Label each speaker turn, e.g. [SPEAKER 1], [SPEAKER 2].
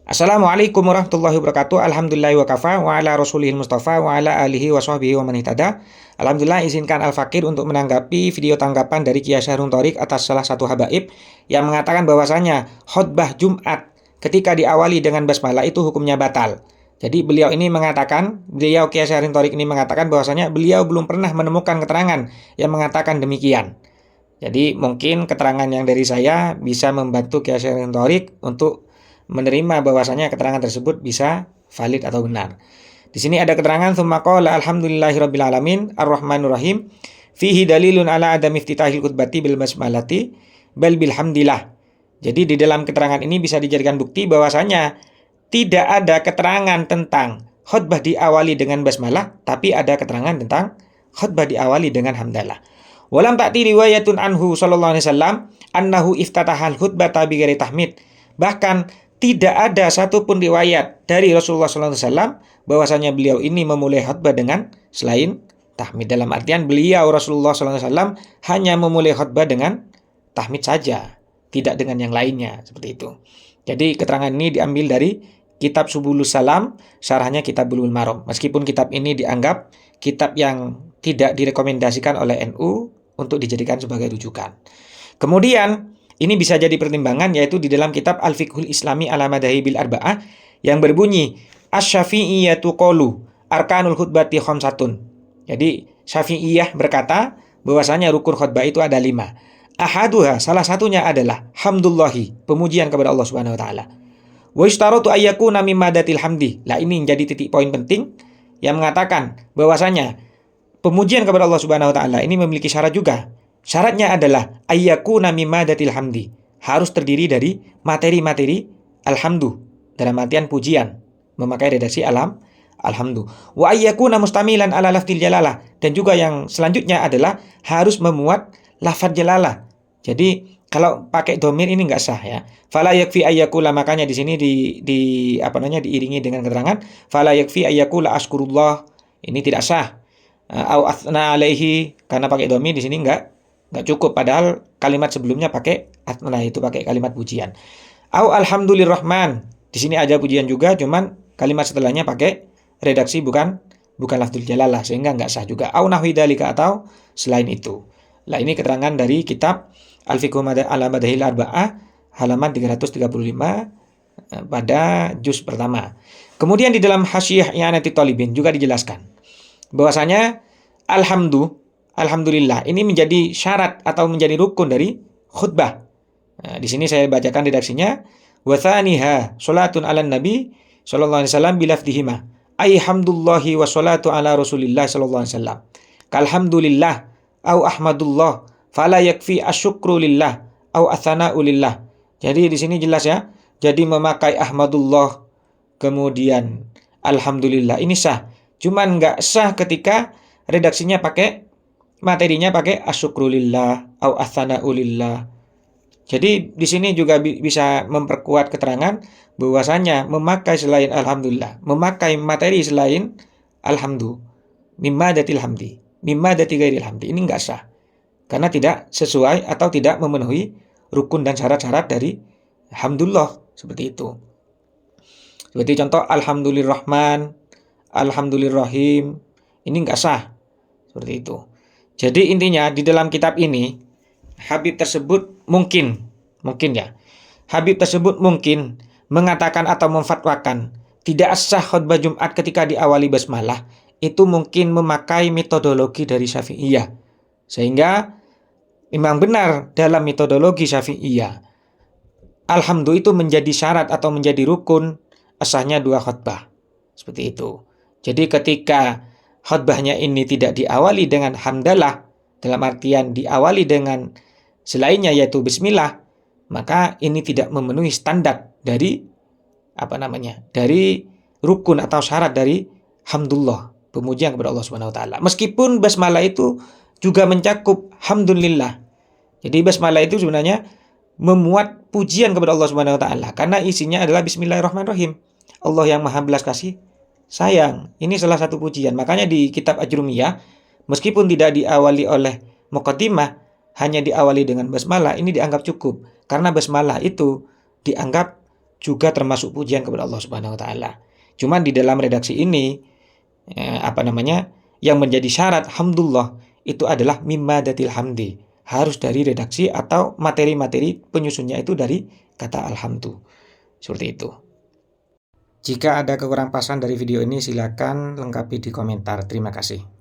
[SPEAKER 1] Assalamualaikum warahmatullahi wabarakatuh. Alhamdulillahi wa kafa wa ala rasulihil mustafa wa ala alihi wa sahbihi wa man ihtada. Alhamdulillah, izinkan Al-Fakir untuk menanggapi video tanggapan dari Kiai Syahrul Thorik atas salah satu habaib yang mengatakan bahwasanya khutbah Jumat ketika diawali dengan basmalah itu hukumnya batal. Jadi beliau Kiai Syahrul Thorik ini mengatakan bahwasanya beliau belum pernah menemukan keterangan yang mengatakan demikian. Jadi mungkin keterangan yang dari saya bisa membantu Kiai Syahrul Thorik untuk menerima bahwasanya keterangan tersebut bisa valid atau benar. Di sini ada keterangan tsumma qala alhamdulillahirabbil alamin arrahmanir rahim fihi dalilun ala adam iftitahil khutbati bil basmalati bal bilhamdillah. Jadi di dalam keterangan ini bisa dijadikan bukti bahwasanya tidak ada keterangan tentang khutbah diawali dengan basmalah, tapi ada keterangan tentang khutbah diawali dengan hamdalah. Walam ta'ti riwayatun anhu sallallahu alaihi wasallam annahu iftatahal khutbata bi ghairi tahmid. Bahkan tidak ada satupun riwayat dari Rasulullah SAW bahwasanya beliau ini memulai khutbah dengan selain tahmid. Dalam artian beliau Rasulullah SAW hanya memulai khutbah dengan tahmid saja, tidak dengan yang lainnya, seperti itu. Jadi keterangan ini diambil dari kitab Subulus Salam, syarahnya kitab Bulughul Maram. Meskipun kitab ini dianggap kitab yang tidak direkomendasikan oleh NU untuk dijadikan sebagai rujukan. Kemudian ini bisa jadi pertimbangan, yaitu di dalam kitab Al-Fiqhul Islami ala Madhahibil Arba'ah yang berbunyi Asy-Syafi'iyyatu qalu arkanul khutbati khamsatun. Jadi Syafi'iyah berkata bahwasanya rukun khutbah itu ada 5. Ahaduha, salah satunya adalah hamdulillahi, pemujian kepada Allah Subhanahu wa taala. Wa ishtaratu ayyakuna mimma datil hamdi. Lah ini menjadi titik poin penting yang mengatakan bahwasanya pemujian kepada Allah Subhanahu wa taala ini memiliki syarat juga. Syaratnya adalah ayyakuna mimadatil hamdi, harus terdiri dari materi-materi alhamdu, dalam artian pujian, memakai redaksi alhamdu. Wa ayyakuna mustamilan ala lafzil jalalah, dan juga yang selanjutnya adalah harus memuat lafaz jalalah. Jadi kalau pakai domir ini enggak sah ya. Fala yakfi ayyakula, makanya di sini diiringi dengan keterangan fala yakfi ayyakula askurullah, ini tidak sah. Au athna alaihi, karena pakai domir di sini enggak cukup, padahal kalimat sebelumnya pakai atna, itu pakai kalimat pujian. Au alhamdulillahirrahman, di sini ada pujian juga, cuman kalimat setelahnya pakai redaksi bukan lafzul jalalah, sehingga enggak sah juga. Au nahwi dzalika, atau selain itu. Lah ini keterangan dari kitab Al-Fiqhu ala Madhahil Arba'ah halaman 335 pada juz pertama. Kemudian di dalam Hasyiyah I'anatit Thalibin juga dijelaskan bahwasanya alhamdulillah ini menjadi syarat atau menjadi rukun dari khutbah. Nah, di sini saya bacakan redaksinya. Wa tsaniha salatun 'alan nabi sallallahu alaihi wasallam bilafdihima. Ay hamdulillahi wa salatu ala Rasulillah sallallahu alaihi wasallam. Kalhamdulillah au ahmadullah fala yakfi asyukru lillah au atsana'u lillah. Jadi di sini jelas ya. Jadi memakai ahmadullah kemudian alhamdulillah ini sah. Cuman enggak sah ketika redaksinya materinya pakai asyukrulillah au atsana'ulillah. Jadi di sini juga bisa memperkuat keterangan bahwasanya memakai selain alhamdulillah, memakai materi selain alhamdu, mimma datil hamdi, mimma dati ghairil hamdi, ini enggak sah. Karena tidak sesuai atau tidak memenuhi rukun dan syarat-syarat dari hamdulillah, seperti itu. Seperti contoh alhamdulillahirrahman, alhamdulillahirrahim, ini enggak sah. Seperti itu. Jadi intinya di dalam kitab ini Habib tersebut mungkin mengatakan atau memfatwakan tidak sah khutbah Jumat ketika diawali basmalah, itu mungkin memakai metodologi dari Syafi'iyah. Sehingga memang benar dalam metodologi Syafi'iyah alhamdu itu menjadi syarat atau menjadi rukun sahnya 2 khutbah. Seperti itu. Jadi ketika khutbahnya ini tidak diawali dengan hamdalah, dalam artian diawali dengan selainnya yaitu bismillah, maka ini tidak memenuhi standar dari dari rukun atau syarat dari hamdulillah, pemujian kepada Allah Subhanahu wa taala. Meskipun basmalah itu juga mencakup hamdulillah. Jadi basmalah itu sebenarnya memuat pujian kepada Allah Subhanahu wa taala karena isinya adalah bismillahirrahmanirrahim. Allah yang Maha belas kasih sayang. Ini salah satu pujian. Makanya di kitab Ajrumiyah, meskipun tidak diawali oleh muqaddimah, hanya diawali dengan basmalah, ini dianggap cukup. Karena basmalah itu dianggap juga termasuk pujian kepada Allah Subhanahu wa taala. Cuman di dalam redaksi ini yang menjadi syarat hamdulillah itu adalah mimadatil hamdi. Harus dari redaksi atau materi-materi penyusunnya itu dari kata alhamdu. Seperti itu. Jika ada kekurang pasan dari video ini silakan lengkapi di komentar. Terima kasih.